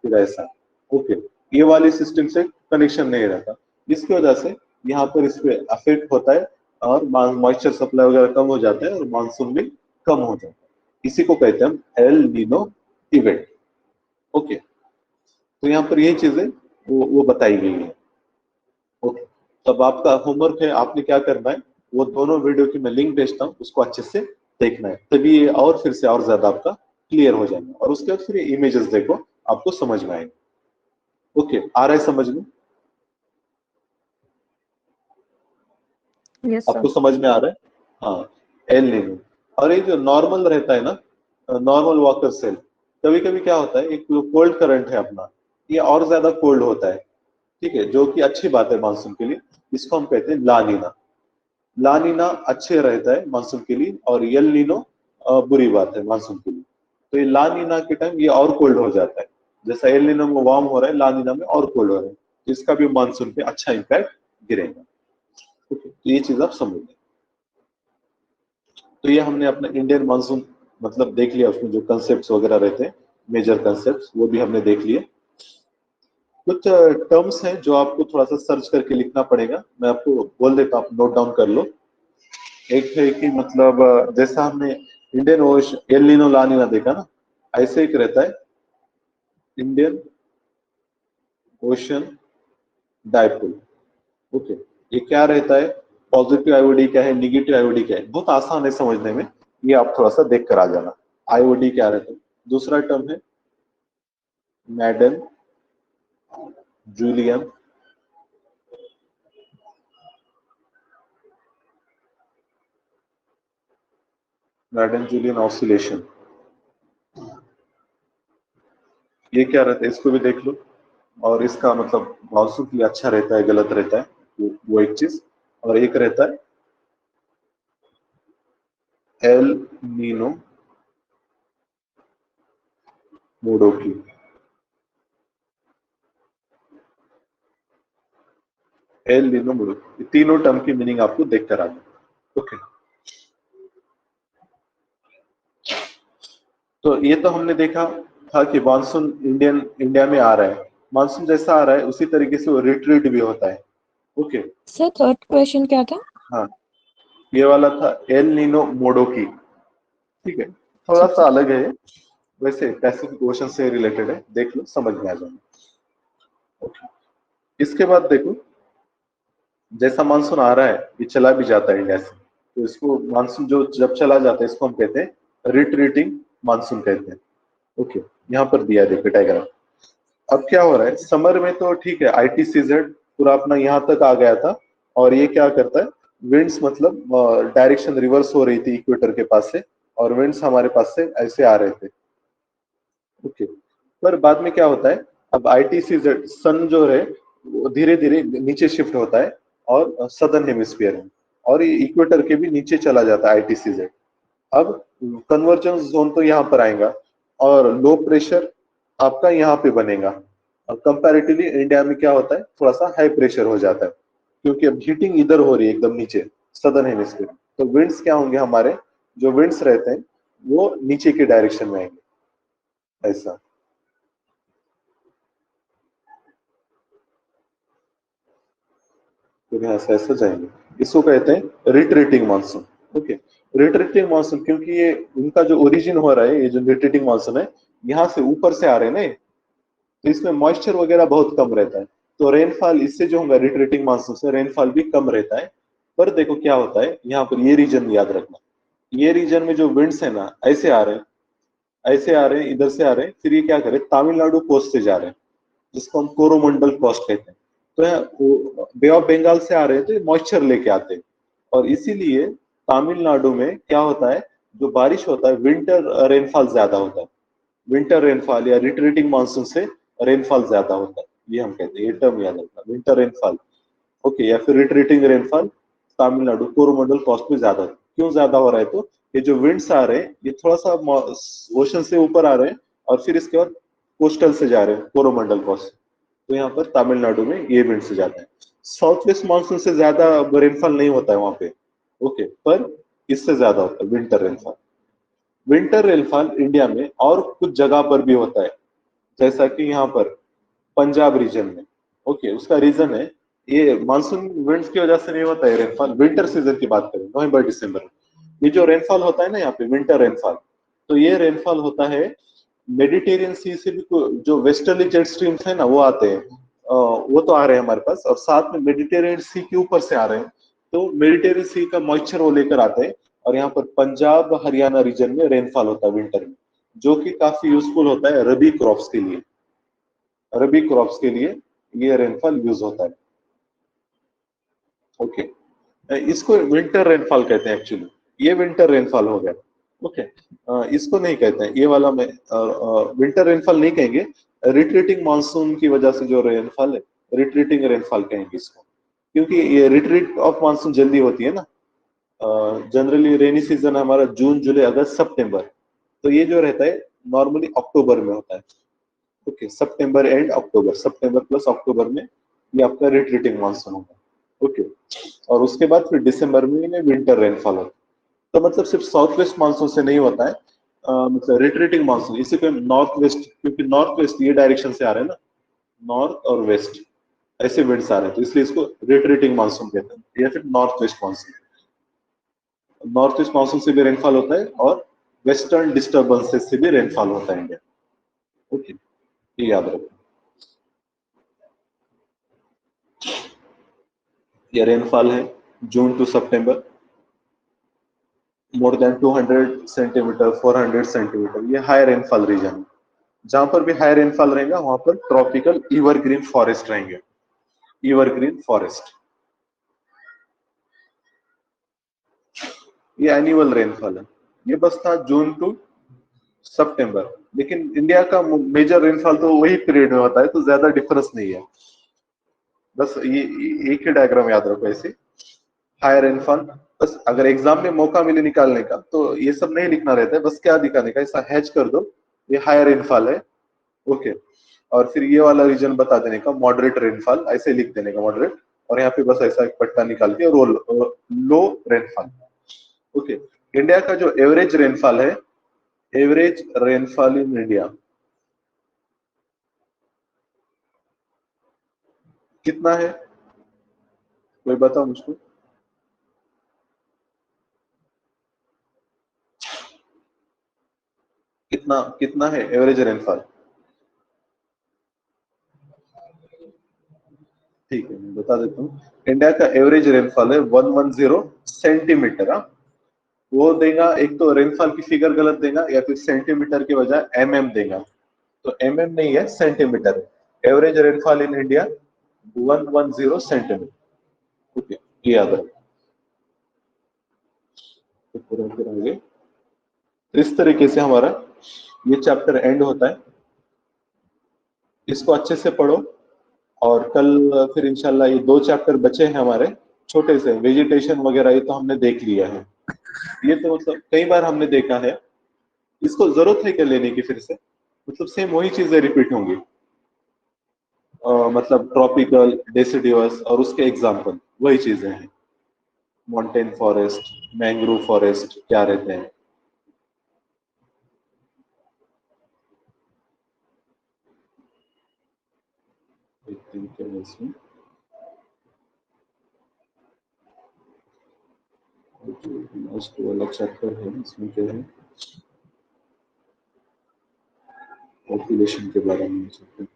फिर ऐसा। ओके, ये वाली सिस्टम से कनेक्शन नहीं रहता। इसकी वजह से यहाँ पर इस पे अफेक्ट होता है, और मॉइस्चर सप्लाई वगैरह कम हो जाता है, और मानसून भी कम हो जाता है। इसी को कहते हैं हम एल नीनो इवेंट। ओके, तो यहाँ पर यही चीजें वो बताई गई है। ओके, तब आपका होमवर्क है, आपने क्या करना है, वो दोनों वीडियो की मैं लिंक भेजता हूँ, उसको अच्छे से देखना है, तभी ये और फिर से और ज्यादा आपका क्लियर हो जाएगा, और उसके बाद फिर इमेजेस देखो, आपको समझ में आएगा। ओके, आ रहा है समझ में? Yes sir. आपको समझ में आ रहा है? हाँ, एल नीनो। और ये जो नॉर्मल रहता है ना, नॉर्मल वॉकर सेल, कभी कभी क्या होता है, एक कोल्ड करंट है अपना, ये और ज्यादा कोल्ड होता है, ठीक है, जो कि अच्छी बात है मानसून के लिए। इसको हम कहते हैं ला नीना। ला नीना अच्छे रहता है मानसून के लिए, और यल नीनो बुरी बात है मानसून के लिए। तो ये ला नीना के टाइम ये और कोल्ड हो जाता है, जैसा एल नीनो में वार्म हो रहा है, ला नीना में और कोल्ड हो रहा है, तो इसका भी मानसून पे अच्छा इम्पैक्ट गिरेगा। ओके, तो ये चीज आप समझ लें। तो ये हमने अपना इंडियन मानसून मतलब देख लिया, उसमें जो कंसेप्ट वगैरह रहते हैं, मेजर कंसेप्ट, वो भी हमने देख लिए। कुछ टर्म्स हैं जो आपको थोड़ा सा सर्च करके लिखना पड़ेगा, मैं आपको बोल देता हूँ, आप नोट डाउन कर लो। एक है कि मतलब जैसा हमने इंडियन ओशन एल नीनो ला नीना देखा ना, ऐसे एक रहता है इंडियन ओशन डायपोल। ओके, ये क्या रहता है, पॉजिटिव आईओडी क्या है, निगेटिव आईओडी क्या है, बहुत आसान है समझने में, ये आप थोड़ा सा देख कर आ जाना। आईओडी क्या रहता है। दूसरा टर्म है Madden Julian, Madden Julian oscillation, ये क्या रहता है, इसको भी देख लो। और इसका मतलब मानसून के लिए अच्छा रहता है, गलत रहता है, वो एक चीज। और एक रहता है एल नीनो मोडोकी। एल नीनो मोडोकी, तीनों टर्म की मीनिंग आपको देख कर आना। ओके, तो ये तो हमने देखा था कि मानसून इंडिया में आ रहा है, मानसून जैसा आ रहा है उसी तरीके से वो रिट्रीट भी होता है। ओके। सर थर्ड क्वेश्चन क्या था? हाँ, ये वाला था एल नीनो मोडोकी। ठीक है, थोड़ा ठीक सा है। अलग है, वैसे पैसिफिक ओशन से रिलेटेड है, देख लो समझ में आ जाएगा। ओके, इसके बाद देखो, जैसा मानसून आ रहा है ये चला भी जाता है इंडिया से, तो इसको मानसून जो जब चला जाता है इसको हम कहते हैं रिट्रीटिंग मानसून कहते हैं। ओके, यहाँ पर दिया देखो डायग्राम। अब क्या हो रहा है, समर में तो ठीक है ITCZ पूरा अपना यहाँ तक आ गया था, और ये क्या करता है, विंड्स मतलब डायरेक्शन रिवर्स हो रही थी इक्वेटर के पास से, और विंड्स हमारे पास से ऐसे आ रहे थे। ओके, पर बाद में क्या होता है, अब ITCZ सन जो है वो धीरे धीरे नीचे शिफ्ट होता है और सदर्न हेमिस्फीयर में, और ये इक्वेटर के भी नीचे चला जाता है ITCZ। अब कन्वर्जेंस जोन तो यहाँ पर आएगा और लो प्रेशर आपका यहाँ पे बनेगा। अब कंपैरेटिवली इंडिया में क्या होता है, थोड़ा सा हाई प्रेशर हो जाता है, क्योंकि अब हीटिंग इधर हो रही है एकदम नीचे सदर्न हेमिस्फीयर। तो विंड्स क्या होंगे, हमारे जो विंड्स रहते हैं वो नीचे के डायरेक्शन में आएंगे, ऐसा। तो यहाँ से ऐसा जाएंगे, इसको कहते हैं retreating monsoon. Okay, retreating monsoon क्योंकि ये उनका जो ओरिजिन हो रहा है, ये जो रिट्रीटिंग मानसून है यहाँ से ऊपर से आ रहे हैं ना, तो इसमें मॉइस्चर वगैरह बहुत कम रहता है, तो रेनफॉल इससे जो होगा रिट्रीटिंग मानसून से रेनफॉल भी कम रहता है। पर देखो क्या होता है, यहाँ पर ये रीजन याद रखना, ये रीजन में जो विंड्स है ना ऐसे आ रहे हैं, ऐसे आ रहे हैं, इधर से आ रहे हैं, फिर ये क्या करें तमिलनाडु कोस्ट से जा रहे हैं, जिसको हम कोरोमंडल कोस्ट कहते हैं। तो यहाँ बे ऑफ बंगाल से आ रहे हैं तो ये मॉइस्चर लेके आते हैं, और इसीलिए तमिलनाडु में क्या होता है, जो बारिश होता है विंटर रेनफॉल ज्यादा होता है, विंटर रेनफॉल या रिट्रीटिंग मानसून से रेनफॉल ज्यादा होता है, ये हम कहते हैं, ये टर्म याद रखना, विंटर रेनफॉल। ओके, या फिर retreating rainfall Tamil Nadu Coromandel coast में ज्यादा है। क्यों ज्यादा हो रहा है, तो ये जो विंड्स आ रहे हैं ये थोड़ा सा ओशन से ऊपर आ रहे हैं, और फिर इसके बाद कोस्टल से जा रहे हैं कोरोमंडल कोस्ट, तो यहाँ पर तमिलनाडु में ये विंड से जाते हैं। साउथ वेस्ट मानसून से ज्यादा रेनफॉल नहीं होता है वहां पे। ओके, पर इससे ज्यादा होता है winter rainfall. Winter rainfall India में और कुछ जगह पर भी होता है, जैसा कि यहाँ पर पंजाब रीजन में। ओके, उसका रीजन है ये मानसून विंड्स की वजह से नहीं होता है रेनफॉल, विंटर सीजन की बात करें नवंबर दिसंबर में, ये जो रेनफॉल होता है ना यहाँ पे विंटर रेनफॉल, तो ये रेनफॉल होता है मेडिटेरियन सी से भी जो वेस्टर्ली जेट स्ट्रीम्स है ना वो आते हैं, वो तो आ रहे हैं हमारे पास, और साथ में मेडिटेरियन सी के ऊपर से आ रहे हैं, तो मेडिटेरियन सी का मॉइस्चर वो लेकर आते हैं, और यहाँ पर पंजाब हरियाणा रीजन में रेनफॉल होता है विंटर में, जो कि काफी यूजफुल होता है रबी क्रॉप्स के लिए, रबी क्रॉप्स के लिए ये रेनफॉल यूज होता है। ओके, इसको विंटर रेनफॉल कहते हैं एक्चुअली, ये विंटर रेनफॉल हो गया। ओके, इसको नहीं कहते हैं, ये वाला में विंटर रेनफॉल नहीं कहेंगे, रिट्रीटिंग मानसून की वजह से जो रेनफॉल है रिट्रीटिंग रेनफॉल कहेंगे इसको, क्योंकि ये रिट्रीट ऑफ मानसून जल्दी होती है ना। जनरली रेनी सीजन हमारा जून जुलाई अगस्त सितंबर, तो ये जो रहता है नॉर्मली अक्टूबर में होता है। ओके, सितंबर एंड अक्टूबर, सितंबर प्लस अक्टूबर में ये आपका रिट्रीटिंग मानसून होगा। ओके, और उसके बाद फिर दिसंबर में विंटर रेनफॉल होता है। तो मतलब सिर्फ साउथ वेस्ट मानसून से नहीं होता है, मतलब रिट्रीटिंग मानसून, इसी को नॉर्थ वेस्ट, क्योंकि नॉर्थ वेस्ट ये डायरेक्शन से आ रहे हैं ना, नॉर्थ और वेस्ट ऐसे विंड्स आ रहे हैं, तो इसलिए इसको रिट्रीटिंग मानसून कहते हैं, या फिर north west monsoon. North east monsoon से भी रेनफॉल होता है और वेस्टर्न डिस्टर्बेंसेस से भी रेनफॉल होता है इंडिया। ओके, ये याद रखो। ये रेनफॉल है जून टू सितंबर, मोर देन 200 सेंटीमीटर 400 सेंटीमीटर, ये हाई रेनफॉल रीजन है। जहां पर भी हाई रेनफॉल रहेगा वहां पर ट्रॉपिकल एवरग्रीन फॉरेस्ट रहेंगे, एवरग्रीन फॉरेस्ट। ये एनुअल रेनफॉल है, ये बस था जून टू सितंबर, लेकिन इंडिया का मेजर रेनफॉल तो वही पीरियड में होता है, तो ज्यादा डिफरेंस नहीं है। बस ये एक ही डायग्राम याद रखो ऐसे, हाई रेनफॉल। बस अगर एग्जाम में मौका मिले निकालने का तो ये सब नहीं लिखना रहता है, बस क्या दिखाने का, ऐसा हैच कर दो ये हाई रेनफॉल है। ओके, और फिर ये वाला रीजन बता देने का मॉडरेट रेनफॉल, ऐसे लिख देने का मॉडरेट, और यहाँ पे बस ऐसा एक पट्टा निकाल के लो रेनफॉल। ओके, इंडिया का जो एवरेज रेनफॉल है एवरेज रेनफॉल इन इंडिया कितना है? कोई बताओ मुझको। कितना कितना है एवरेज रेनफॉल? ठीक है, मैं बता देता हूँ। इंडिया का एवरेज रेनफॉल है 110 सेंटीमीटर। वो देगा, एक तो रेनफॉल की फिगर गलत देगा या फिर सेंटीमीटर के बजाय एमएम देगा, तो एमएम नहीं है, सेंटीमीटर है। Average rainfall in India 110 centimetre. Okay, ये याद रखो। तो पूरा फिर आगे इस तरीके से हमारा ये चैप्टर एंड होता है। इसको अच्छे से पढ़ो और कल फिर इंशाल्लाह ये 2 चैप्टर बचे हैं हमारे छोटे से, वेजिटेशन वगैरह, ये तो हमने देख लिया है। ये तो मतलब कई बार हमने देखा है, इसको जरूरत है क्या लेने की फिर से? मतलब सेम वही चीजें रिपीट होंगी। मतलब ट्रॉपिकल, डेसिडियस और उसके एग्जाम्पल वही चीजें हैं। माउंटेन फॉरेस्ट, मैंग्रोव फॉरेस्ट क्या रहते हैं। इसमें लास्ट वाला चैप्टर है, इसमें क्या है, पॉपुलेशन के बारे में चैप्टर।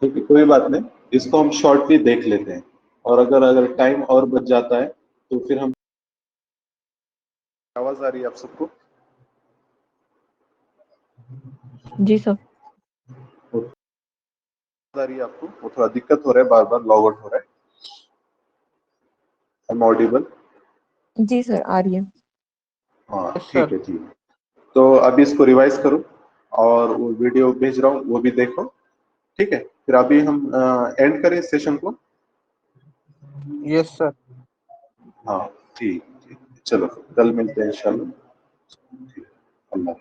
ठीक है, कोई बात नहीं, इसको हम शॉर्टली देख लेते हैं और अगर टाइम और बच जाता है तो फिर हम। आवाज आ रही है आप सबको? जी सर। आ रही है आपको? वो थोड़ा दिक्कत हो रहा है, बार बार लॉग आउट हो रहा है। I am audible? जी सर, आ रही है। हाँ ठीक है, ठीक है। तो अभी इसको रिवाइज करो और वो वीडियो भेज रहा हूँ वो भी देखो। ठीक है, फिर अभी हम एंड करें सेशन को। Yes sir. हाँ ठीक ठीक, चलो कल मिलते हैं इंशाल्लाह। ठीक, अल्लाह।